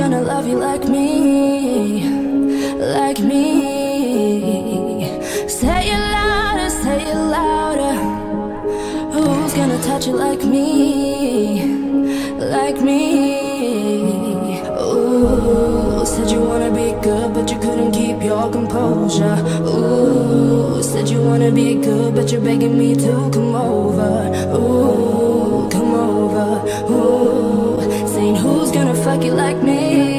gonna love you like me, like me? Say it louder, say it louder. Who's gonna touch you like me, like me? Ooh, said you wanna be good, but you couldn't keep your composure. Ooh, said you wanna be good, but you're begging me to come over. Ooh, come over. Ooh, saying who's gonna fuck you like me?